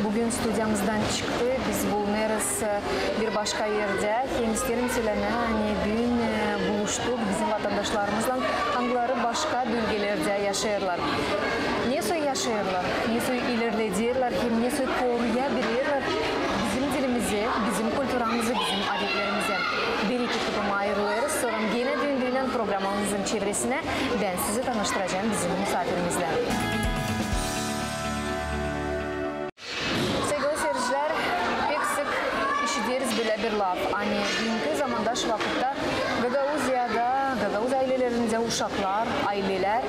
bugün stüdyamızdan çıktı. Biz bulunuruz bir başka yerde. Kendislerin söyleme bugün buluştuk bizim vatandaşlarımızla. Hangileri başka bölgelerde yaşıyorlar. Niye yaşıyorlar? Niye ilerlediyorlar? Niye koruyabilirler? Bizim dilimizi, bizim kültürümüzü, bizim adetlerimizi bir iki tutum ayırıyoruz. Sonra yine döndüğünden programımızın çevresine ben sizi tanıştıracağım bizim misafirimizle. Sevgili seyirciler, pek sık işitiyoruz böyle bir laf. Dünkü zamanda şu vakitte Gagauziyada, Gagavuz ailelerinde uşaklar, aileler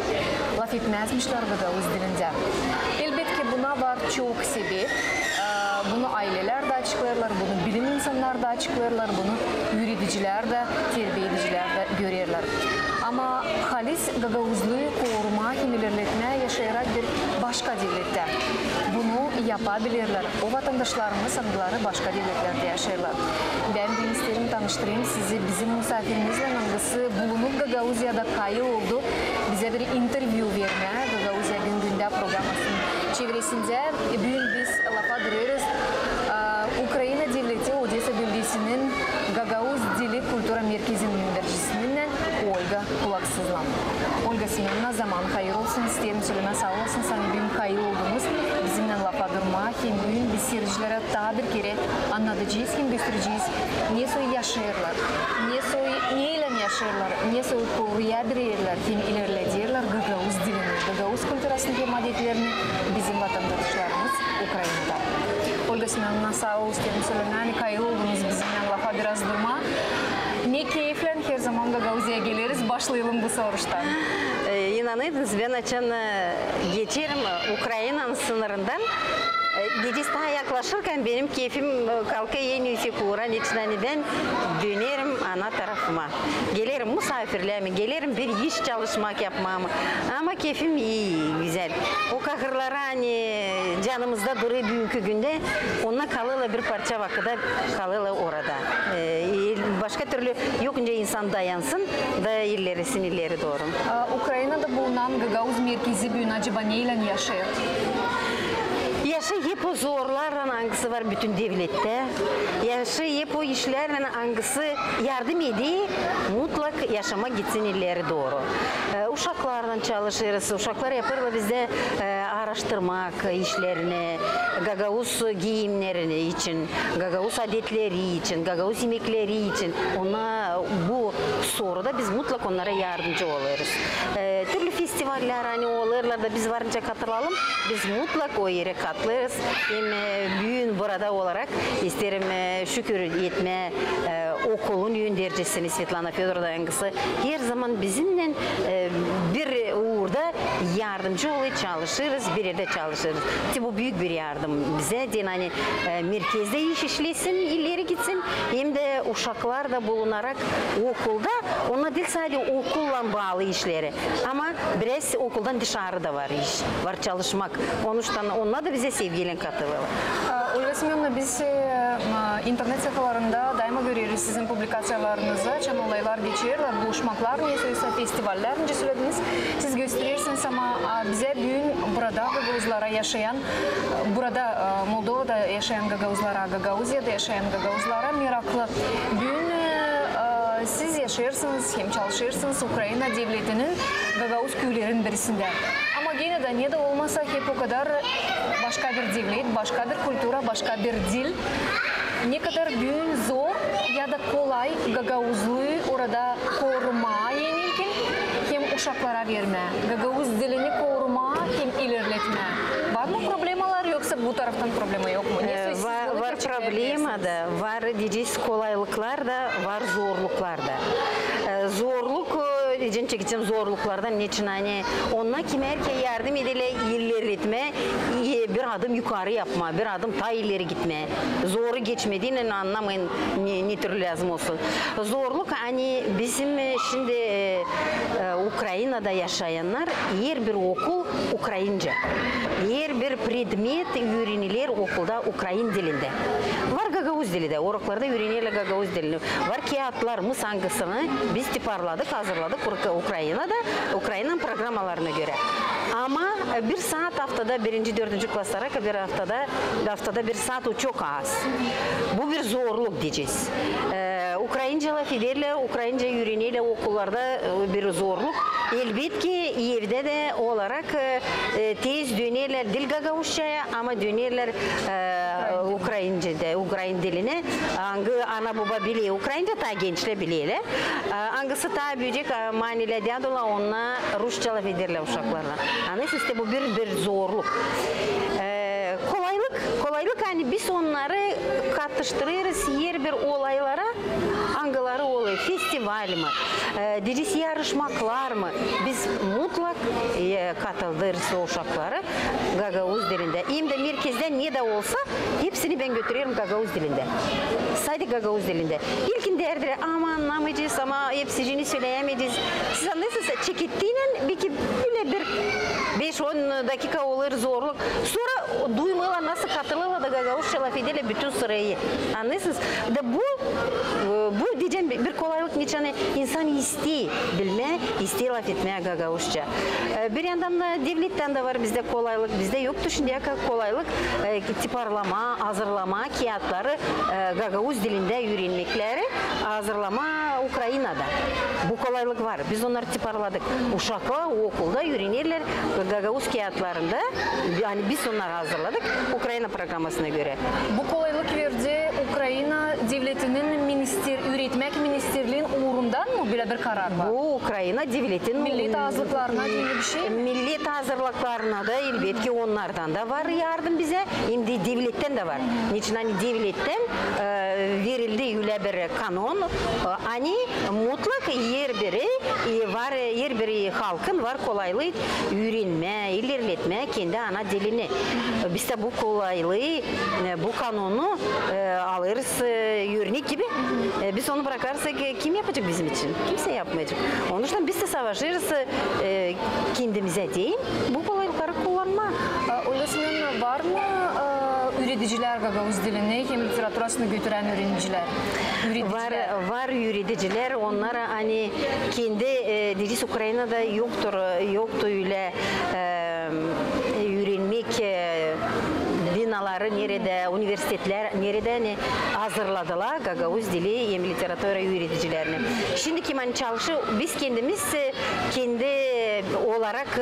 laf etmezmişler Gagavuz dilinde. Elbette buna var çok sebep. Bunu aileler de açıklarlar, bunu bilim insanlar da açıklarlar, bunu yürüticiler de, terbiyeciler de görürler. Ama halis Gagavuzluğu koruma, ilerletme yaşayarak bir başka devlette bunu yapabilirler. O vatandaşlarımız hangileri başka devletlerde yaşarlar. Ben bir isterim tanıştırayım sizi bizim misafirimizle hangisi bulunup Gagauziyada kayı oldu. Bize bir interview verme Gagauziya gündüğünde programının çevresinde bugün biz lafa duruyoruz. Ukrayna devleti Odessa bölgesinin Gagauz Dili Kültüra Merkezi'nin yöneticisinin Olga Kulaksızlan. Olga Semyonovna zaman hayır olsun isterim söyleme sağ olasın. Sana bugün hayır oldunuz. Bizimle lafa durma. Hem bugün biz seyircilere daha bir kere anlatacağız, hem göstereceğiz. Niye yaşıyorlar? Neyle yaşıyorlar? Niye koruyabilirler? Hem ilerlediyorlar Gagauz dilini, Gagauz kültürasını hem adetlerini bizim vatandaşlarımız Ukrayna'da. Olga Semyonovna sağ ol isterim söyleme. Hayır oldunuz bizimle lafa biraz durma. Ne keyifle her zaman Gagauziya'ya geliriz. Başlayalım bu soruştan. İnanıydınız ben açan geçerim Ukrayna'nın sınırından. Gecesine yaklaşırken benim keyfim kalkıyor en yüksek uğran içinden ben dönerim ana tarafıma. Gelirim misafirliğime, gelirim bir iş çalışmak yapmama. Ama keyfim iyi, güzel. O kahırları canımızda duruyor bugünkü günde. Onunla kalırlar bir parça vakitte kalırlar orada. Başka türlü yokunca insan dayansın da ilerisin ileri doğru. Ukrayna'da bulunan Gagauz merkezi bugün acaba neyle yaşıyor? Hep o zorlarla hangisi var bütün devlette. Hep o işlerle hangisi yardım ediyor. Mutlak yaşama gitsin ileri doğru. Uşaklarla çalışırız. Uşaklar yaparlar bizde araştırmak işlerini, Gagavuz giyimlerini için, Gagavuz adetleri için, Gagavuz yemekleri için. Ona bu soruda biz mutlak onlara yardımcı oluruz. Türlü festivaller olurlar da biz varınca katılalım. Biz mutlak o yere katılırız. Hem büyüğün burada olarak isterim şükür etme okulun yöndercisini Svetlana Fyodorovna yangısı her zaman bizimle bir uğurda yardımcı olup çalışırız, bir yerde çalışırız. Bu büyük bir yardım bize. Merkezde iş işlesin, ileri gitsin. Hem de uşaklar da bulunarak okulda, ona değil sadece okulla bağlı işleri. Ama biraz okuldan dışarıda var iş, var çalışmak. Onunla da bize sevgiyle katılıyorlar. Olga Semyonovna, biz internet sayfalarında daima görüyoruz sizin publikasyonlarınızı. Çan olaylar geçiyorlar, buluşmaklar, festivaller önce söylediniz. Siz gösterirsiniz ama bize bugün burada Gagauzlara yaşayan, burada Moldova'da yaşayan Gagauzlara, Gagauziya'da yaşayan Gagauzlara meraklı. Bugün siz yaşarsınız, hem çalışırsınız Ukrayna devletinin Gagauz köylerin birisinde. Ama yine de ne de olmasa hep o kadar başka bir devlet, başka bir kültüra, başka bir dil. Ne kadar bugün zor ya da kolay Gagauzluğu orada koruma mümkün, hem uşaklara verme, Gagauz dilini koruma hem ilerletme. Var mı problemalar yoksa bu taraftan problema yok mu? Var problema da, var diyeceğiz kolaylıklar da, var zorluklar da. Zorluk için çekeceğim zorluklardan niçin onunla kim erkeğe yardım edile ilerletme, bir adım yukarı yapma, bir adım ta ileri gitme. Zoru geçmediğini anlamayın ne tür lazım olsun. Zorluk bizim şimdi Ukrayna'da yaşayanlar her bir okul Ukrayince. Her bir predmet öğrenilir okulda Ukrayn dilinde. Var Gagavuz dili de, oraklarda öğrenilir Gagavuz dilini. Var kağıtlarımız hangisini biz tiparladık, hazırladık. Ukrayna'da, Ukrayna'nın programmalarına göre. Ama bir saat haftada, 1. 4. klaslara bir haftada bir saat çok az. Bu bir zorluk diyeceğiz. Ukraynaca laf ederler, Ukraynaca öğreniyle okullarda bir zorluk. Elbette evde de olarak tez dönerler dil gagavuşçaya ama dönerler Ukraynaca'da, Ukrayn diline. Ana baba biliyor, Ukraynaca ta gençler biliyorlar. Angısı ta büyüyecek manile diyadola onunla Rusça laf ederler uşaklarla. Anlayısınız işte bu bir zorluk. Kolaylık hani biz onları katıştırırız yer bir olaylara, hangileri oluyor, festival mi, diriz yarışmaklar mı, biz mutlak katıldırız o uşakları Gagavuz dilinde. Hem de merkezden ne de olsa hepsini ben götürüyorum Gagavuz dilinde. Sadece Gagavuz dilinde. İlkinde derdiler ama anlamayacağız ama hepsini söyleyemeyeceğiz. Siz anlıyorsunuz çekittiğine belki bile bir 5-10 dakika olur zorluk. Sonra duymalar nasıl katılırlar da Gagavuzça laf ederler bütün sırayı. Anlıyorsunuz? Da bu diyeceğim bir kolaylık niçin insan istiyor bilme, istiyor laf etmeye Gagavuzça. Bir yandan da devletten de var bizde kolaylık, bizde yoktu şimdiye kadar kolaylık. Tiparlama, hazırlama, kağıtları Gagavuz dilinde öğrenmekleri hazırlama Ukrayna'da. Bu kolaylık var. Biz onları tiparladık. Uşaklar okulda öğrenirler Gagavuz kağıtlarında. Yani biz onları hazırladık Ukrayna programmasına göre. Bu kolaylık verdi Ukrayna devletinin üretmek ministerliğin uğrundan mı böyle bir karar var? Bu Ukrayna devletinin millet hazırlıklarına gibi bir şey mi? Millet hazırlıklarına da elbette onlardan da var yardım bize. Hem de devletten de var. Niçin hani devletten verildi öyle bir kanun. Hani mutlak yer biri halkın var kolaylığı öğrenme, ilerletme kendi ana dilini. Biz de bu kolaylığı, bu kanunu alırız örnek gibi. Biz onu bırakarsak kim yapacak bizim için? Kimse yapmayacak. Onun için biz de savaşırız kendimize değil. Bu kolaylıkları kullanma. Öylesinin var mı üreticiler Gagavuz dilini, hem literaturasını götüren öğrenciler? Var üreticiler. Onlar hani kendi diriz Ukrayna'da yoktu öyle öğrenmek binaları nerede, üniversiteler nerede hani hazırladılar Gagavuz dili hem literatüra öğreticilerini. Şimdi kim hani çalışıyor, biz kendimiz kendi olarak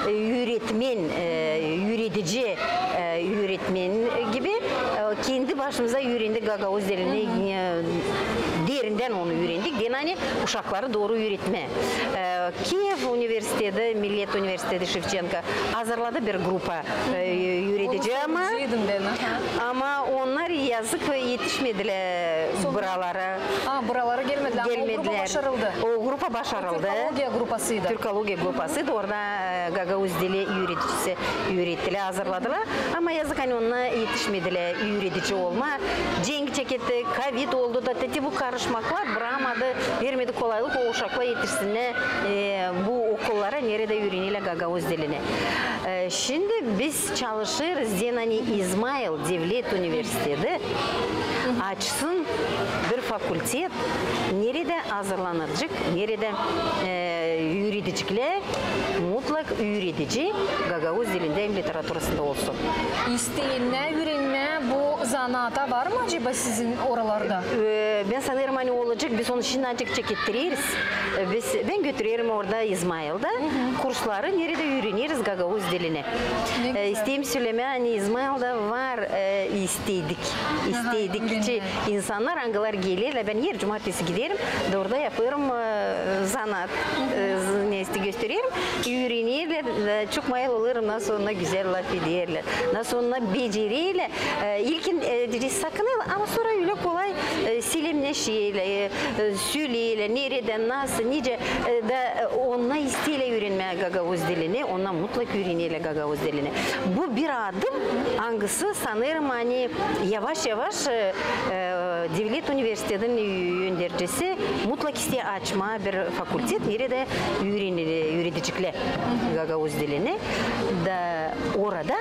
öğretmen, öğretici öğretmen gibi kendi başımıza öğrendik Gagavuz dilini derinden onu öğrendik. Yani uşakları doğru öğretme. Kiev Üniversitesi, Millet Üniversitesi Şevçenko hazırladı bir grupa öğretici ama onlar yazık yetişmediler buralara. Buralara gelmediler. O grupa başarıldı. O grupa başarıldı. Türkologiya grupasıydı. Türkologiya grupasıydı. Orada Gagavuz dili öğreticisi öğrettiler, hazırladılar. Ama yazık hani onunla yetişmediler öğretici olma. Cenk çekildi, Covid oldu da bu karışmaklar bırakmadı, vermedi kolaylık o uşakla yetişsinler bu okullara nerede öğreniyle Gagavuz dilini. Şimdi biz çalışırız Zenani İsmail Devlet Üniversitesi açsın bir fakültet nerede hazırlanacak, nerede öğreticiler mutlak öğretici Gagavuz dilinde hem literaturasında olsun. İsteyenler öğrenme bu zanaata var mı acaba sizin oralarda? Ben sanırım hani olacak, biz onu şimdi açık çekittiririz. Ben götürüyorum orada İsmail'da kursları nerede öğreniriz Gagavuz dilini. İsteyim söyleme hani İsmail'da var istedikçe insanlar hangiler gelirler. Ben her cumartesi giderim de orada yaparım zanaat gösteriyorum. Öğrenirler, çok mayal olurum nasıl ona güzel laf ederler, nasıl ona beceriyle. İlkin sakınırlar ama sonra öyle kolay silemleşiyle, söyleyle, nereden, nasıl, nice da onunla isteyle öğrenmeye Gagavuz dilini, onunla mutlak öğreniyle Gagavuz dilini. Bu bir adım hangisi sanırım hani yavaş yavaş Devlet Üniversitesi'nin yöndericisi mutlak iste açma bir fakültet. Nerede öğreticiler Gagavuz dilini. Da orada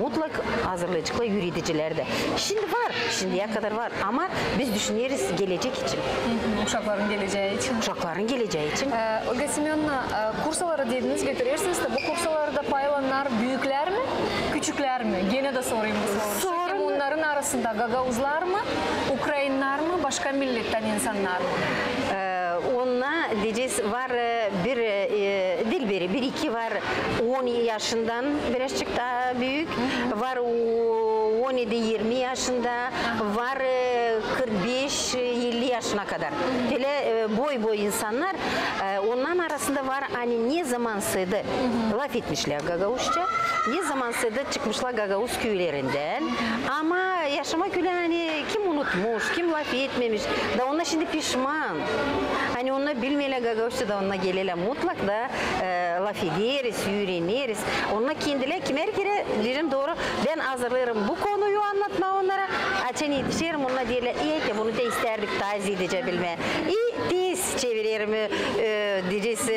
mutlak hazırlayıcıkla öğreticiler de. Şimdi var, şimdiye kadar var ama biz düşünüyoruz gelecek için. Uşakların geleceği için. Uşakların geleceği için. Olga Semyonovna, kursaları dediniz götürürsünüz de bu kursalarda paylananlar büyükler mi, küçükler mi? Gene de sorayım bu soru. Hem onların arasında Gagavuzlar mı, Ukraynalılar mı, başka milletten insanlar mı? Onunla diyeceğiz var bir dilberi, bir iki var 10 yaşından birazcık daha büyük, var 17-20 yaşında, var 45-50 yaşına kadar. Böyle boy insanlar, onların arasında var hani ne zaman sığdı laf etmişler Gagavuzca, ne zaman sığdı çıkmışlar Gagavuz köylerinden ama yaşamak öyle hani kim unutmuş, kim laf etmemiş da onlar şimdi pişman. Hani onlar bilmeyle Gagavuzca da onlar gelirler mutlak da laf ederiz, öğreniriz. Onlar kendileri kimer kere derim doğru ben hazırlarım bu konuyu anlatma onlara. Açan yetişirim onlar diyorlar iyi ki bunu da isterdik taze edeceğim bilme. İyi tez çeviririm diyeceğiz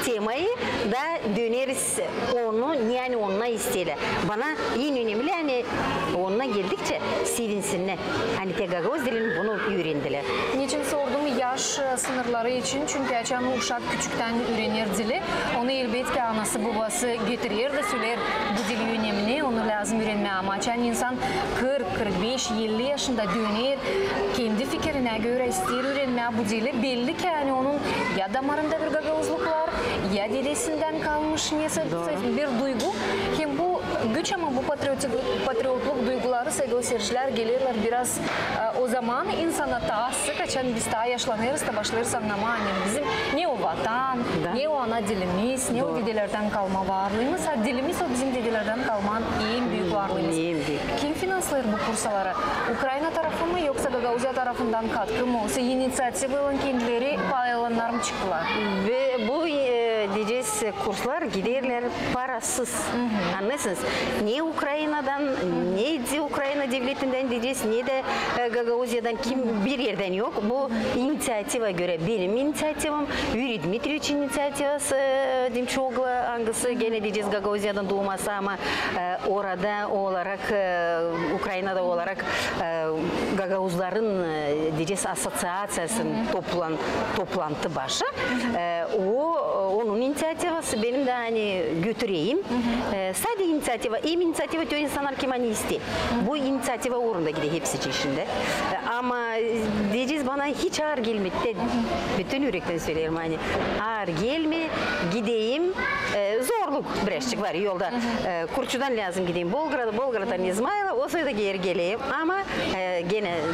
temayı da döneriz onu yani onunla isteyle. Bana en önemli hani onunla geldikçe sevinsinler. Hani te Gagavuz dilini bunu öğrendiler. Niçin sordum yaş sınırları için? Çünkü açan uşak küçükten öğrenir dili. Onu elbette anası babası getirir de söyler bu dili önemli, onu lazım öğrenmeye ama açan insan 40-45-50 yaşında döner, kendi fikrine göre ister öğrenmeye bu dili. Belli ki yani onun ya damarında bir Gagavuzluk var, ya dedesinden kalmış neyse bir duygu. Hem bu güç ama bu patriotluk duyguları sevgili seyirciler gelirler biraz o zaman insana taassı kaçan biz daha yaşlanırız da başlarız anlama hani bizim ne o vatan, ne o ana dilimiz, ne o dedelerden kalma varlığımız. Dilimiz o bizim dedelerden kalman en büyük varlığımız. Kim finanslar bu kursaları? Ukrayna tarafı mı yoksa Gagavuzya tarafından katkı mı? Olsa inisiyatifle kendileri paylaşanlar mı çıktılar? Ve bu diyeceğiz kurslar giderler parasız. Anlıyorsunuz? Ne Ukrayna'dan, ne de Ukrayna devletinden diyeceğiz, ne de Gagavuzya'dan kim bir yerden yok. Bu inisiyativa göre benim inisiyatifim, Yuri Dmitrievic'in inisiyativası, Dimçogla hangisi gene diyeceğiz Gagavuzya'dan doğması ama orada olarak Ukrayna'da olarak Gagavuzların diyeceğiz asosiyasyasının toplantı başı. Onun inisiyativası benim de hani götüreyim. Sadece inisiyativa, inisiyativa diyor insanlar kim hani istiyor. Bu inisiyativa uğrunda gidiyor hepsi içinde. Ama diyeceğiz bana hiç ağır gelmedi. Bütün yürekten söylerim hani ağır gelme gideyim. Zorluk birazcık var yolda. Kurçudan lazım gideyim. Bolgrad'dan İzmail'a o sırada geri geleyim. Ama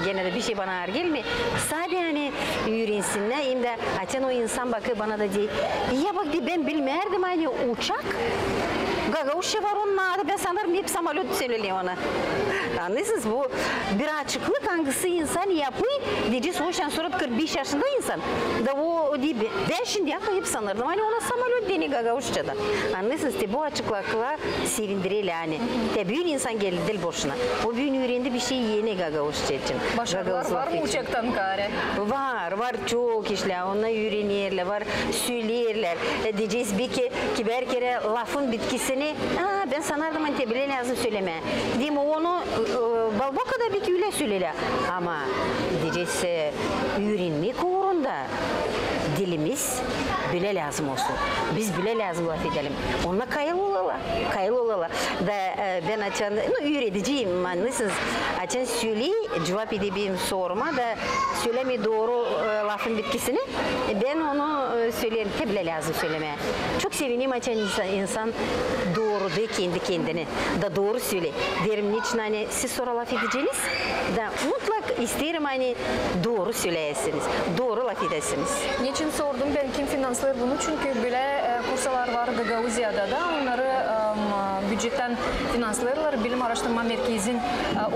gene de bir şey bana ağır gelmiyor. Sadece hani yürüyünsinler. Hem de açan o insan bakıyor bana da diyor. Ya bak diye ben bilmerdim hani uçak. Gagavuzca var onun adı. Ben sanırım hep samolyot söylüyor ona. Anlıyorsunuz bu bir açıklık hangisi insan yapıyor. Diyeceğiz hoşan sonra 45 yaşında insan. Da o diye ben şimdi hep sanırdım. Hani ona samolyot deniyor Gagavuzca'da. Anlıyorsunuz bu açıklıkla sevindiriyle hani. Büyük insan geldi dil boşuna. O büyüğün öğrendi bir şey yeni Gagavuzca için. Başarılar var mı uçaktan kare? Var çok işler. Onlar öğrenirler, var söylerler. Diyeceğiz bir ki kiber kere lafın bitkisini ben sanardım hani bile lazım söyleme. Değil mi onu balboka da bir küyle söylerler. Ama diyeceğiz öğrenmek uğrunda dilimiz bile lazım olsun. Biz bile lazım laf edelim. Onunla kayıl olalar. Da ben açan, öğreticiyim anlıyorsunuz. Açan söyley, cevap edeyim soruma da söyleme doğru lafın bitkisini. Ben onu söylerim, bile lazım söylemeye. Çok sevineyim açan insan doğru de kendi kendine. Da doğru söyle. Derim niçin hani siz sonra laf edeceğiniz da mutlak isterim hani doğru söyleyesiniz. Doğru laf edesiniz. Niçin sordum ben kim finanslar bunu? Çünkü böyle kursalar var Gagavuzya'da da onları tam büdjetten finanslarlar. Bilim Araştırma Merkezi'nin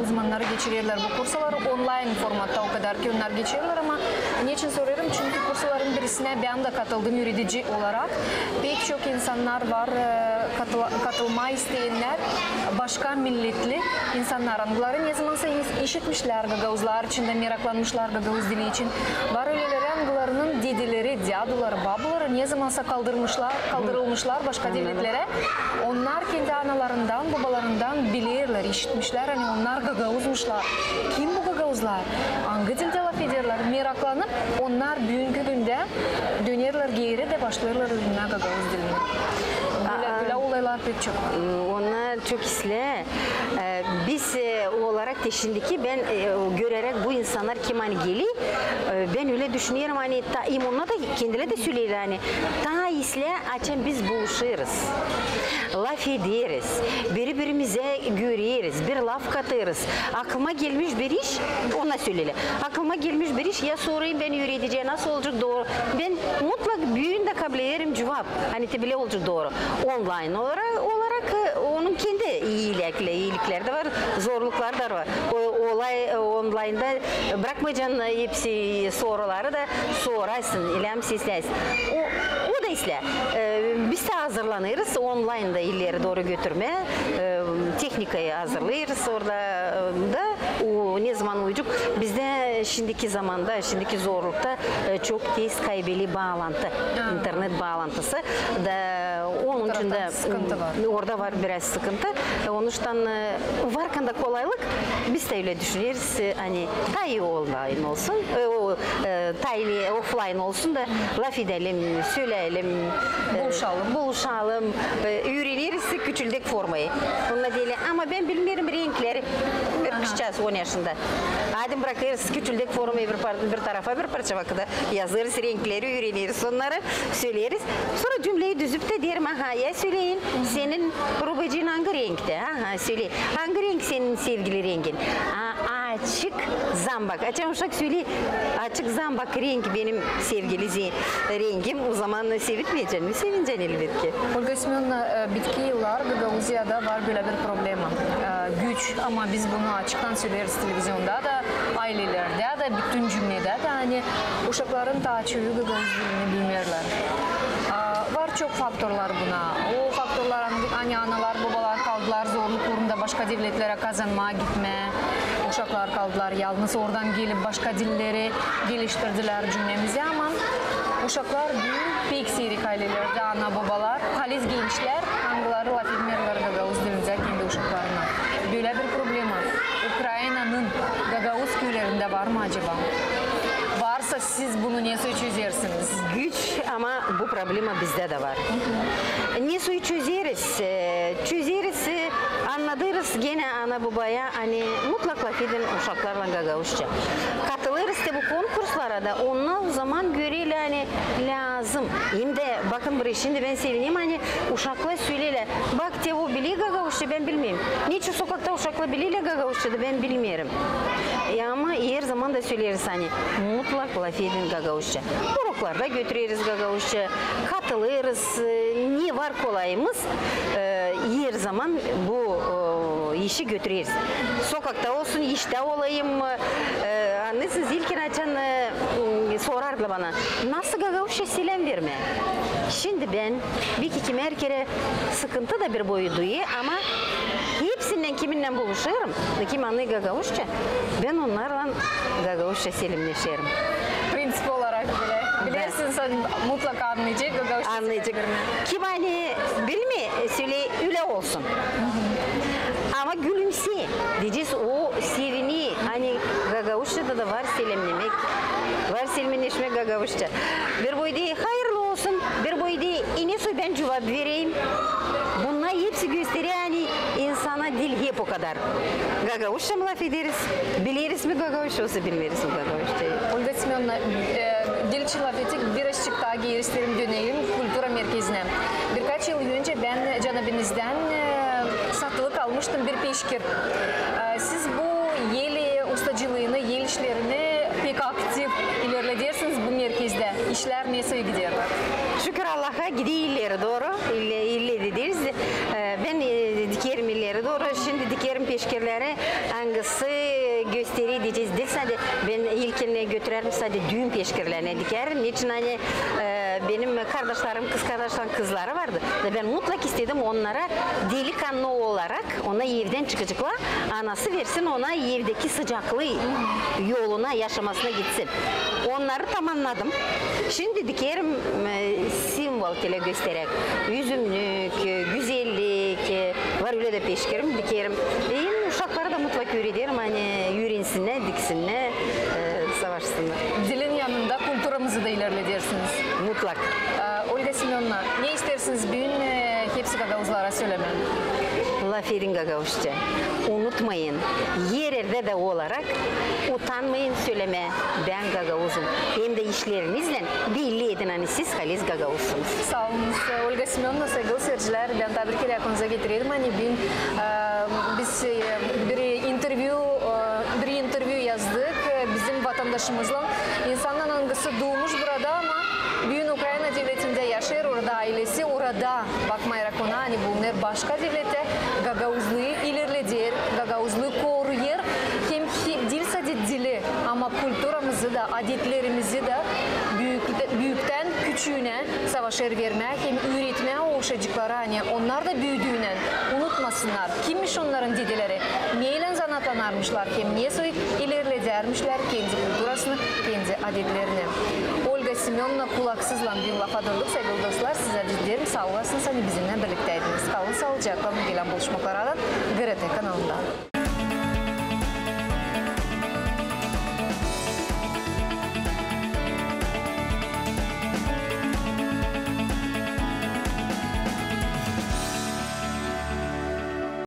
uzmanları geçirirler bu kursaları. Online formatta o kadar ki onlar geçirirler ama niçin soruyorum? Çünkü kursaların birisine ben de katıldım yürütici olarak. Pek çok insanlar var katılma isteyenler, başka milletli insanlar. Angıları ne zamansa işitmişler Gagauzlar içinde, meraklanmışlar Gagauz dili için. Var öyleleri angılarının dedeleri, diyaduları, babaları ne zamansa kaldırılmışlar başka devletlere. Onlar kendi analarından, babalarından bilirler, işitmişler. Hani onlar Gagauzmuşlar. Kim bu Gagauzlar? Hangi dilde laf ederler? Meraklanıp onlar bugünkü günde dönerler geri de başlarlar öğrenmeye Gagauz dilini. Böyle olaylar pek çok. Onlar çok isle. Biz olarak da şimdiki ben görerek bu insanlar kim hani geli ben öyle düşünüyorum hani ta imunla da kendileri de söylüyorlar hani ta isle açan biz buluşuruz. Laf ederiz. Birbirimize görüyoruz. Bir laf katırız. Aklıma gelmiş bir iş ona söyleyelim. Aklıma gelmiş bir iş ya sorayım ben yürüyeceğim nasıl olacak doğru. Ben mutlak büyüğünde kabul ederim cevap. Hani bile olacak doğru. Online olarak onun kendi iyilikleri de var, zorlukları da var. Olay online'da bırakmayacaksın hepsi soruları da sorarsın, ilemsi istersin. O da isle. Biz de hazırlanırız online'da ileri doğru götürmeye. Teknikayı hazırlayırız orada da o ne zaman uyacak. Bizde şimdiki zamanda, şimdiki zorlukta çok tez kaybeli bağlantı, internet bağlantısı da onun için de orada var biraz sıkıntı. Onun için varken de kolaylık biz de öyle düşünüyoruz. Hani tay online olsun, tay offline olsun da laf edelim, söyleyelim, buluşalım, öğreniriz küçüldük formayı. Bununla değil. Ama ben bilmiyorum renkleri. Bir kışacağız 10 yaşında. Hadi bırakırız küçüldük formayı bir tarafa bir parça vakıda yazarız, renkleri öğreniriz, onları söyleriz. Sonra cümleyi düzüp de derim aha ya söyleyin senin rubacın hangi renkte? Aha söyle. Hangi renk senin sevgili rengin? Açık zambak. Açık uşak söyle. Açık zambak renk benim sevgili rengim. O zaman sevilmeyeceksin mi? Sevineceksin elbette. Olga Semyonovna, bitki yıllar Gagauziyada var böyle bir problem. Güç ama biz bunu açıktan söyleriz televizyonda da, ailelerde de, bütün cümlede de hani uşakların da çoğu Gagauz dilini bilmiyorlar. Var çok faktörler buna. O faktörler hani analar, babalar kaldılar zorluk uğrunda başka devletlere kazanmaya gitme. Uşaklar kaldılar yalnız oradan gelip başka dilleri geliştirdiler cümlemizi ama uşaklar pek seyrek ailelerde ana babalar, halis gençler hangileri laf etmiyorlar Gagauz dilinde kendi uşaklarına. Böyle bir problem var. Ukrayna'nın Gagauz köylerinde var mı acaba? Varsa siz bunu ne çözersiniz? Güç ama bu problema bizde de var. Ne suyu çözeriz? Çözeriz, anladırız gene ana babaya hani mutlaka gidin uşaklarla Gagauzca. Katılırız da bu konkurslara da onlar o zaman göreyle hani lazım. Hem de bakın buraya şimdi ben sevineyim hani uşaklar söylerler. Bak te o biliyor Gagauzca ben bilmiyorum. Niçin sokakta uşaklar biliyor Gagauzca da ben bilmiyorum. Ama her zaman da söyleriz hani mutlak laf edin Gagauzca. Uruklarda götürürüz Gagauzca, katılırız. Ne var kolayımız? Her zaman bu işi götürürüz. Sokakta olsun, işte olayım. Anlıyorsunuz ilkin açan sorardı bana. Nasıl Gagauzca selam verme? Şimdi ben bir iki merkere sıkıntı da bir boyu duyuyor ama hepsinden kiminle buluşurum. Kim anlıyor Gagauzca? Ben onlarla Gagauzca selamleşirim. Prensip olarak bile. Bilirsin sen mutlaka anlayacak Gagauzca. Anlayacak. Kim hani bilmi söyle öyle olsun. Ama gülümse. Diyeceğiz o sevini hani Gagauzca'da da var selamlemek. Var selamleşmek Gagauzca. Bir boy değil hayırlı olsun. Bir boy değil inesoy ben cevap vereyim. Bunlar hepsi gösteriyor yani insana dil hep o kadar. Gagauzca mı laf ederiz? Biliriz mi Gagauzca olsa bilmeriz mi Gagauzca'yı? Olga Semyonovna, dil için laf ettik. Birazcık daha geri dönelim Kültüra Merkezi'ne. Birkaç yıl önce ben canabinizden satılık almıştım bir peşkir. Siz bu yeli ustacılığını, yel işlerini pek aktif ilerledirsiniz bu merkezde. İşler nasıl gidiyor? Şükür Allah'a gidiyor doğru. İlerlediyoruz. Ben gösterileri doğru. Şimdi dikerim peşkerleri hangisi gösteri diyeceğiz değil. Sadece ben ilkini götürerim sadece düğün peşkerlerine dikerim. Niçin hani benim kardeşlerim, kız kardeşlerim kızları vardı. Ve ben mutlak istedim onlara delikanlı olarak ona evden çıkacaklar. Anası versin ona evdeki sıcaklığı yoluna yaşamasına gitsin. Onları tamamladım. Şimdi dikerim simbol tele göstererek. Yüzümlük, güzellik var öyle de peşkerim dikerim. Uşaklara da mutlak öğretirim hani yürünsinler, diksinler, savaşsınlar. Dilin yanında kulturamızı da ilerletirsiniz. Mutlak. Olga Semyonovna, ne istersiniz bugün hepsi gagavuzlara söylemen? Laferin gagavuzca. Unutmayın, yerde de olarak utanmayın söyleme ben gagavuzum. Hem de işlerinizle belli edin hani siz haliz gagavuzsunuz. Sağ olun Olga Semyonovna, sevgili seyirciler. Ben tabii ki aklınıza getirelim. Hani bugün biz bir interview yazdık bizim vatandaşımızla. İnsanların hangisi doğmuş burada ama bugün Ukrayna devletinde yaşıyor, orada ailesi orada bakmayarak ona hani bunlar başka devlette gagavuzluğu ilerledir, gagavuzluğu koruyur. Hem dil sadece dili ama kültürümüzü de adetlerimizi de büyükten küçüğüne savaşır vermek hem öğretmeye o çocuklara hani onlar da büyüdüğünden unutmasınlar. Kimmiş onların dedeleri? Neyle zanatlanarmışlar? Hem niye ilerledermişler kendi kültürasını, kendi adetlerini. Olga Semyonovna kulaksızla bir laf adırlık sevgili dostlar. Size derim sağ olasınız. Hani bizimle birlikteydiniz. Kalın sağlıcakla. Gelen buluşmalara da GRT kanalında.